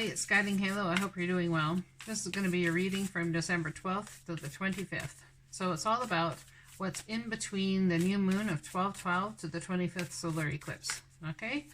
it's Guiding Halo. I hope you're doing well. This is going to be a reading from December 12th to the 25th. So it's all about what's in between the new moon of 12/12 to the 25th solar eclipse. Okay?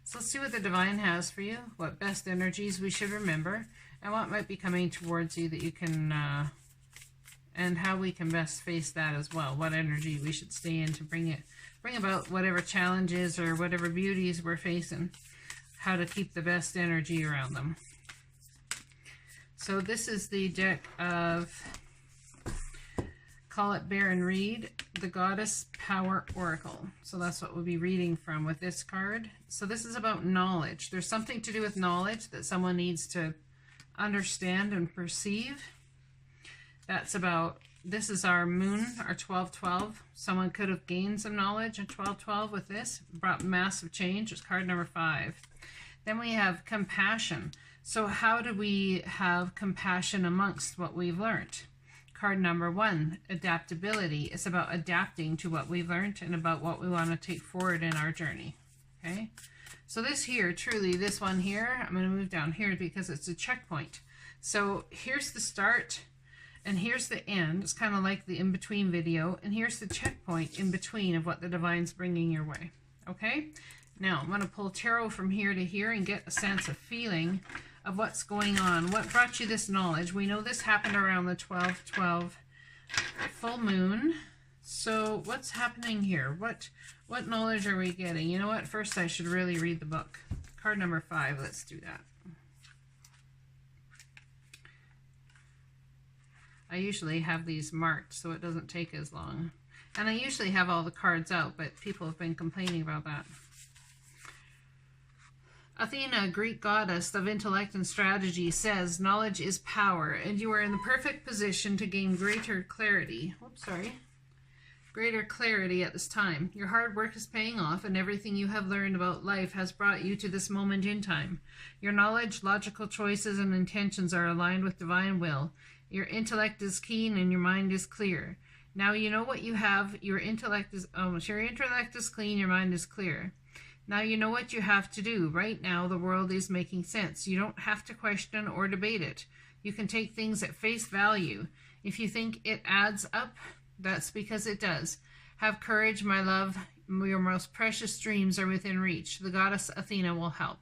So let's see what the divine has for you, what best energies we should remember, and what might be coming towards you that you can, and how we can best face that as well. What energy we should stay in to bring about whatever challenges or whatever beauties we're facing. How to keep the best energy around them. So this is the deck of, call it Baron Reed, the Goddess Power Oracle. So that's what we'll be reading from with this card. So this is about knowledge. There's something to do with knowledge that someone needs to understand and perceive. That's about, this is our moon, our 12/12. Someone could have gained some knowledge in 12/12 with this, brought massive change. It's card number 5. Then we have compassion. So how do we have compassion amongst what we've learned? Card number 1, adaptability. It's about adapting to what we've learned and about what we want to take forward in our journey. Okay? So this here, truly, this one here, I'm going to move down here because it's a checkpoint. So here's the start and here's the end. It's kind of like the in-between video. And here's the checkpoint in between of what the divine's bringing your way. Okay? Now, I'm going to pull tarot from here to here and get a sense of feeling of what's going on. What brought you this knowledge? We know this happened around the 12/12 full moon. So what's happening here? What knowledge are we getting? You know what? First, I should really read the book. Card number 5. Let's do that. I usually have these marked so it doesn't take as long. And I usually have all the cards out, but people have been complaining about that. Athena, Greek goddess of intellect and strategy, says knowledge is power, and you are in the perfect position to gain greater clarity. Greater clarity at this time. Your hard work is paying off, and everything you have learned about life has brought you to this moment in time. Your knowledge, logical choices, and intentions are aligned with divine will. Your intellect is keen, and your mind is clear. Now you know what you have. Your intellect is clean. Your mind is clear. Now you know what you have to do. Right now, the world is making sense. You don't have to question or debate it. You can take things at face value. If you think it adds up, that's because it does. Have courage, my love. Your most precious dreams are within reach. The goddess Athena will help.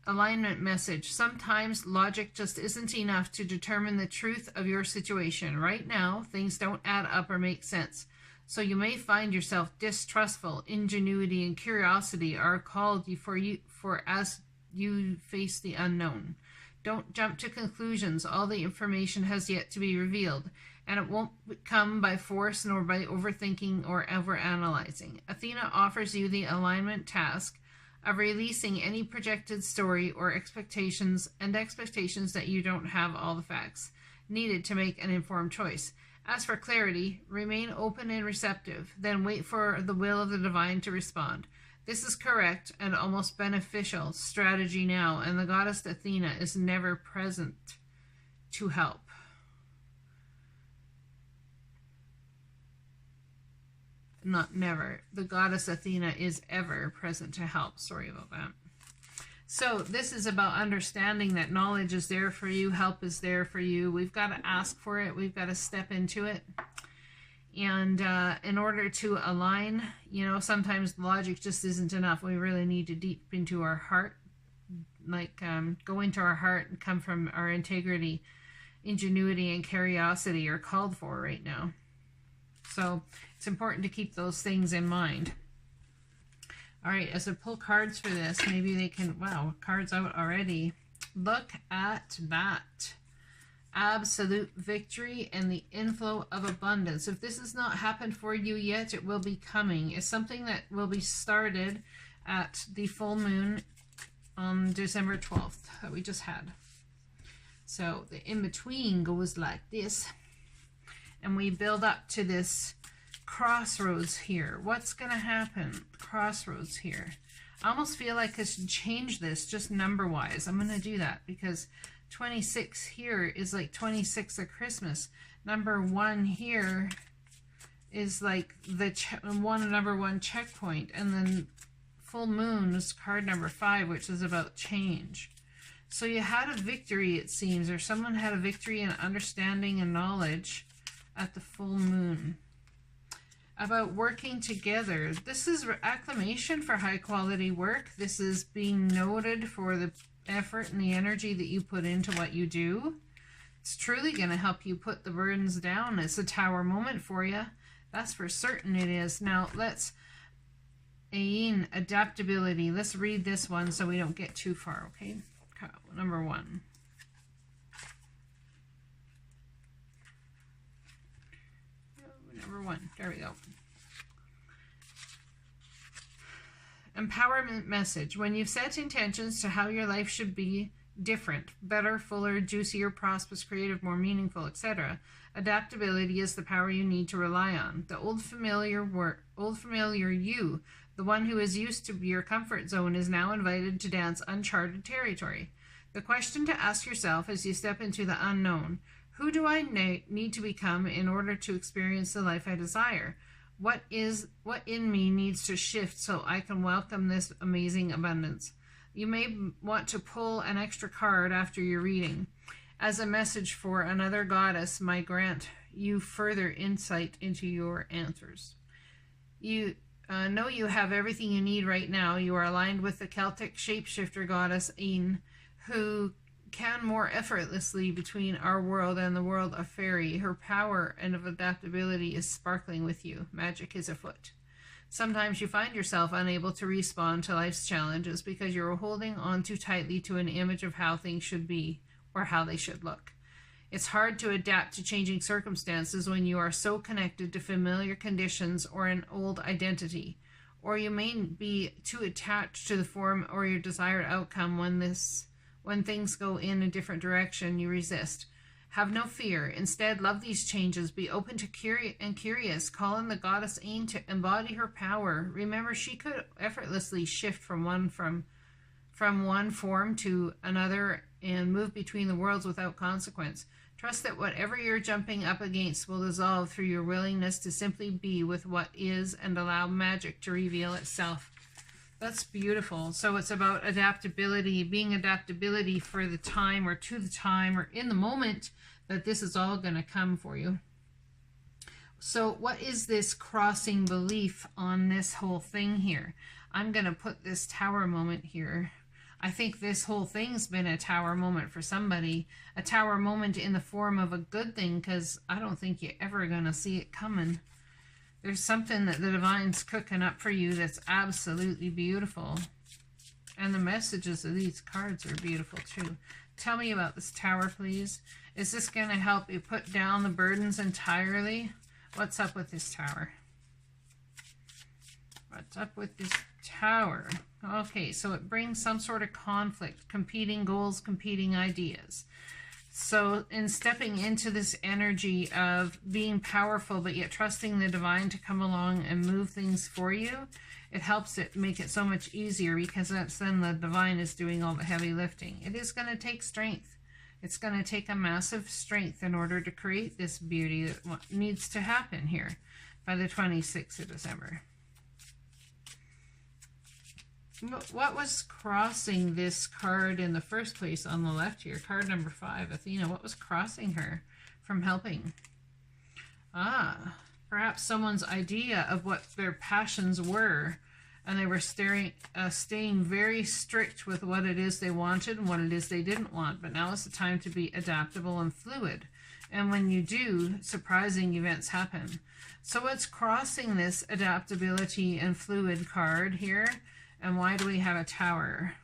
Alignment message. Sometimes logic just isn't enough to determine the truth of your situation. Right now, things don't add up or make sense. So you may find yourself distrustful. Ingenuity and curiosity are called for as you face the unknown. Don't jump to conclusions. All the information has yet to be revealed, and it won't come by force nor by overthinking or overanalyzing. Athena offers you the alignment task of releasing any projected story or expectations that you don't have all the facts needed to make an informed choice. As for clarity, remain open and receptive, then wait for the will of the divine to respond. This is correct and almost beneficial strategy now, and the goddess Athena is never present to help. Not never. The goddess Athena is ever present to help. Sorry about that. So this is about understanding that knowledge is there for you, help is there for you. We've got to ask for it. We've got to step into it. And in order to align, you know, sometimes logic just isn't enough. We really need to deep into our heart, like go into our heart and come from our integrity. Ingenuity and curiosity are called for right now. So it's important to keep those things in mind. All right, as I pull cards for this, maybe they can, wow, cards out already. Look at that. Absolute victory and the inflow of abundance. If this has not happened for you yet, it will be coming. It's something that will be started at the full moon on December 12th that we just had. So the in-between goes like this. And we build up to this crossroads here. What's going to happen? Crossroads here. I almost feel like I should change this just number-wise. I'm going to do that because 26 here is like 26 of Christmas. Number 1 here is like the number 1 checkpoint. And then full moon is card number 5, which is about change. So you had a victory, it seems, or someone had a victory in understanding and knowledge at the full moon. About working together. This is acclamation for high quality work. This is being noted for the effort and the energy that you put into what you do. It's truly going to help you put the burdens down. It's a tower moment for you. That's for certain it is. Now let's adaptability. Let's read this one so we don't get too far, okay? Number 1. Number 1. There we go. Empowerment message. When you've set intentions to how your life should be different, better, fuller, juicier, prosperous, creative, more meaningful, etc., adaptability is the power you need to rely on. The old familiar you, the one who is used to your comfort zone, is now invited to dance uncharted territory. The question to ask yourself as you step into the unknown: who do I need to become in order to experience the life I desire? What in me needs to shift so I can welcome this amazing abundance? You may want to pull an extra card after your reading. As a message for another goddess might grant you further insight into your answers. You know you have everything you need right now. You are aligned with the Celtic shapeshifter goddess Ain, who can more effortlessly between our world and the world of fairy. Her power and of adaptability is sparkling with you. Magic is afoot. Sometimes you find yourself unable to respond to life's challenges because you're holding on too tightly to an image of how things should be or how they should look. It's hard to adapt to changing circumstances when you are so connected to familiar conditions or an old identity, or you may be too attached to the form or your desired outcome. When things go in a different direction, you resist. Have no fear. Instead, love these changes. Be open to curious. Call on the goddess Ain to embody her power. Remember, she could effortlessly shift from one form to another and move between the worlds without consequence. Trust that whatever you're jumping up against will dissolve through your willingness to simply be with what is and allow magic to reveal itself. That's beautiful. So it's about adaptability, being adaptability for the time or to the time or in the moment that this is all going to come for you. So what is this crossing belief on this whole thing here? I'm going to put this tower moment here. I think this whole thing's been a tower moment for somebody. A tower moment in the form of a good thing, because I don't think you're ever going to see it coming. There's something that the divine's cooking up for you that's absolutely beautiful. And the messages of these cards are beautiful too. Tell me about this tower, please. Is this going to help you put down the burdens entirely? What's up with this tower? What's up with this tower? Okay, so it brings some sort of conflict, competing goals, competing ideas. So in stepping into this energy of being powerful, but yet trusting the divine to come along and move things for you, it helps it make it so much easier, because that's then the divine is doing all the heavy lifting. It is going to take strength. It's going to take a massive strength in order to create this beauty that needs to happen here by the 26th of December. What was crossing this card in the first place on the left here? Card number 5, Athena. What was crossing her from helping? Perhaps someone's idea of what their passions were, and they were staying very strict with what it is they wanted and what it is they didn't want. But now is the time to be adaptable and fluid. And when you do, surprising events happen. So what's crossing this adaptability and fluid card here? And why do we have a tower?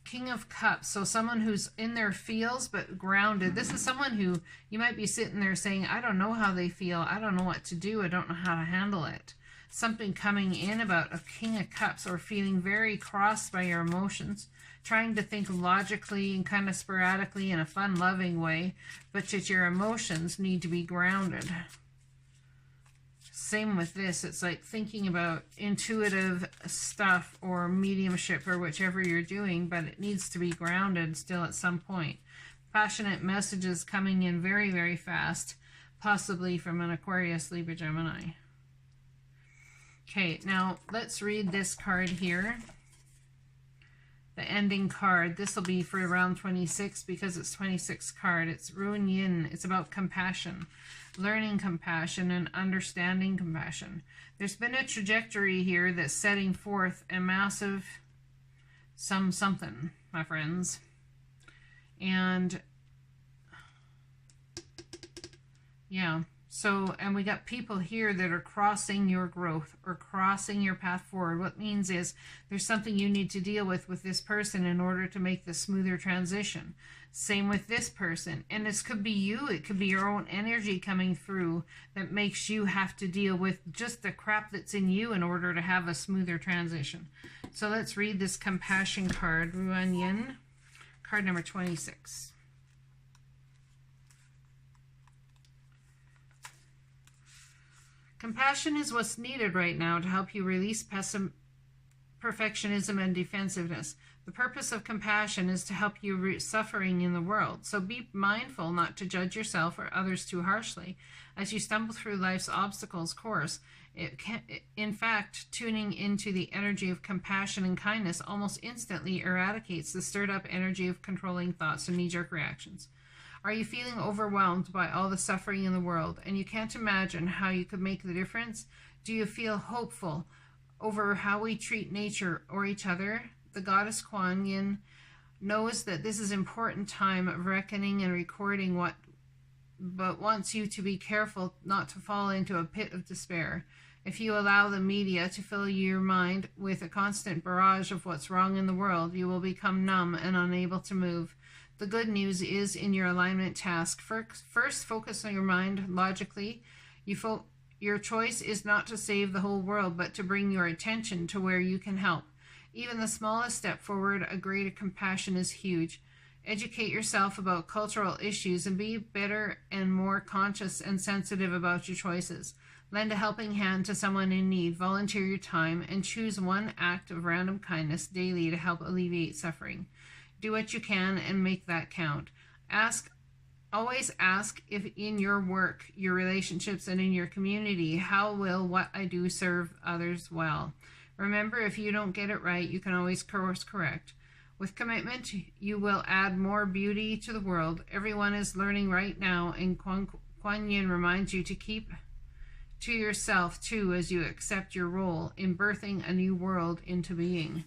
King of Cups. So someone who's in their feels but grounded. This is someone who you might be sitting there saying, I don't know how they feel. I don't know what to do. I don't know how to handle it. Something coming in about a King of Cups, or feeling very crossed by your emotions. Trying to think logically and kind of sporadically in a fun, loving way. But that your emotions need to be grounded. Same with this. It's like thinking about intuitive stuff or mediumship or whichever you're doing, but it needs to be grounded still at some point. Passionate messages coming in very, very fast, possibly from an Aquarius, Libra, Gemini. Okay, now let's read this card here. the ending card. This will be for round 26 because it's 26 card. It's Ruin Yin. It's about compassion, learning compassion and understanding compassion. There's been a trajectory here that's setting forth a massive something, my friends. And yeah, so, and we got people here that are crossing your growth or crossing your path forward. What means is there's something you need to deal with this person in order to make the smoother transition. Same with this person. And this could be you. It could be your own energy coming through that makes you have to deal with just the crap that's in you in order to have a smoother transition. So let's read this compassion card. Ruan Yin, card number 26. Compassion is what's needed right now to help you release perfectionism and defensiveness. The purpose of compassion is to help you root suffering in the world. So be mindful not to judge yourself or others too harshly as you stumble through life's obstacles course. In fact, tuning into the energy of compassion and kindness almost instantly eradicates the stirred up energy of controlling thoughts and knee-jerk reactions. Are you feeling overwhelmed by all the suffering in the world and you can't imagine how you could make the difference? Do you feel hopeful over how we treat nature or each other? The goddess Kuan Yin knows that this is an important time of reckoning and recording but wants you to be careful not to fall into a pit of despair. If you allow the media to fill your mind with a constant barrage of what's wrong in the world, you will become numb and unable to move. The good news is in your alignment task. First, focus on your mind logically. Your choice is not to save the whole world, but to bring your attention to where you can help. Even the smallest step forward, a greater compassion is huge. Educate yourself about cultural issues and be better and more conscious and sensitive about your choices. Lend a helping hand to someone in need. Volunteer your time and choose one act of random kindness daily to help alleviate suffering. Do what you can and make that count. Always ask if in your work, your relationships, and in your community, how will what I do serve others well? Remember, if you don't get it right, you can always course correct. With commitment, you will add more beauty to the world. Everyone is learning right now, and Kuan Yin reminds you to keep to yourself too as you accept your role in birthing a new world into being.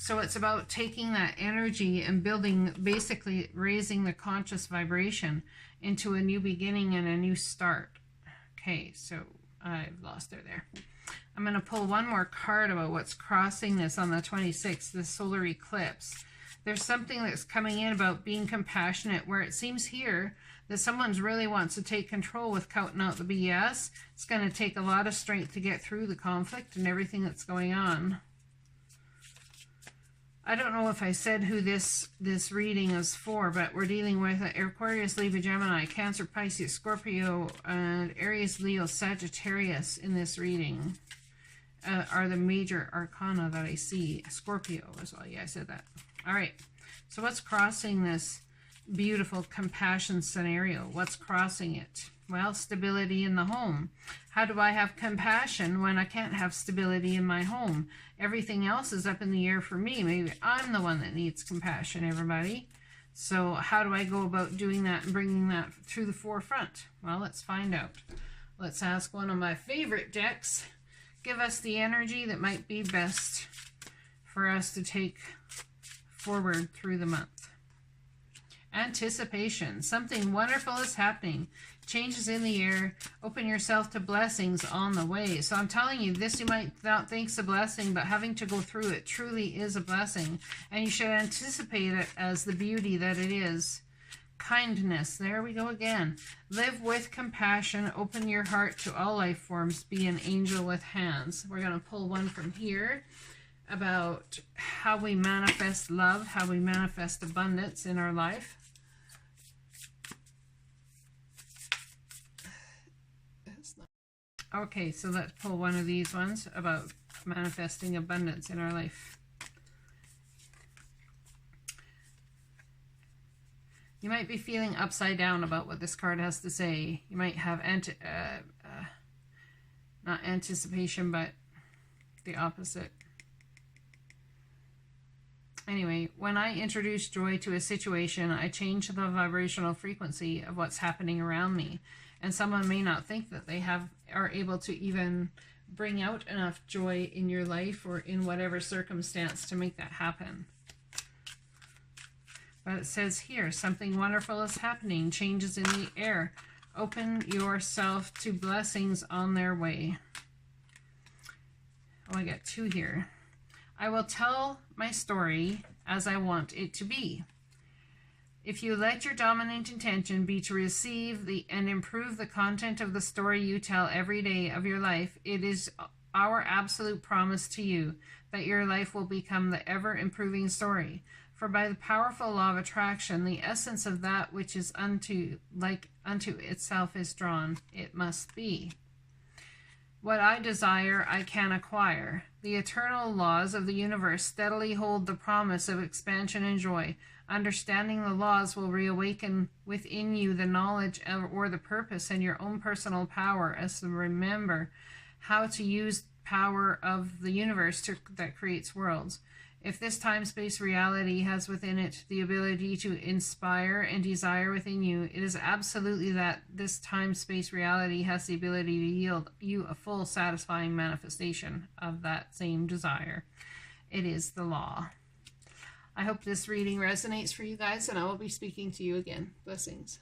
So it's about taking that energy and building, basically raising the conscious vibration into a new beginning and a new start. Okay, so I've lost her there. I'm going to pull one more card about what's crossing this on the 26th, the solar eclipse. There's something that's coming in about being compassionate, where it seems here that someone really wants to take control with counting out the BS. It's going to take a lot of strength to get through the conflict and everything that's going on. I don't know if I said who this reading is for, but we're dealing with Aquarius, Libra, Gemini, Cancer, Pisces, Scorpio, and Aries, Leo, Sagittarius in this reading are the major arcana that I see. Scorpio as well. Yeah, I said that. All right. So what's crossing this beautiful compassion scenario? What's crossing it? Well, stability in the home. How do I have compassion when I can't have stability in my home? Everything else is up in the air for me. Maybe I'm the one that needs compassion, everybody. So how do I go about doing that and bringing that to the forefront? Well, let's find out. Let's ask one of my favorite decks. Give us the energy that might be best for us to take forward through the month. Anticipation. Something wonderful is happening. Changes in the air. Open yourself to blessings on the way. So I'm telling you, this you might not think's a blessing, but having to go through it truly is a blessing. And you should anticipate it as the beauty that it is. Kindness. There we go again. Live with compassion. Open your heart to all life forms. Be an angel with hands. We're going to pull one from here about how we manifest love, how we manifest abundance in our life. Okay, so let's pull one of these ones about manifesting abundance in our life. You might be feeling upside down about what this card has to say. You might have not anticipation, but the opposite. Anyway, when I introduce joy to a situation, I change the vibrational frequency of what's happening around me. And someone may not think that they are able to even bring out enough joy in your life or in whatever circumstance to make that happen. But it says here, something wonderful is happening, changes in the air. Open yourself to blessings on their way. Oh, I got 2 here. I will tell my story as I want it to be. If you let your dominant intention be to receive and improve the content of the story you tell every day of your life, it is our absolute promise to you that your life will become the ever-improving story. For by the powerful law of attraction, the essence of that which is unto itself is drawn. It must be. What I desire, I can acquire. The eternal laws of the universe steadily hold the promise of expansion and joy. Understanding the laws will reawaken within you the knowledge or the purpose and your own personal power as to remember how to use power of the universe that creates worlds. If this time-space reality has within it the ability to inspire and desire within you, it is absolutely that this time-space reality has the ability to yield you a full, satisfying manifestation of that same desire. It is the law. I hope this reading resonates for you guys, and I will be speaking to you again. Blessings.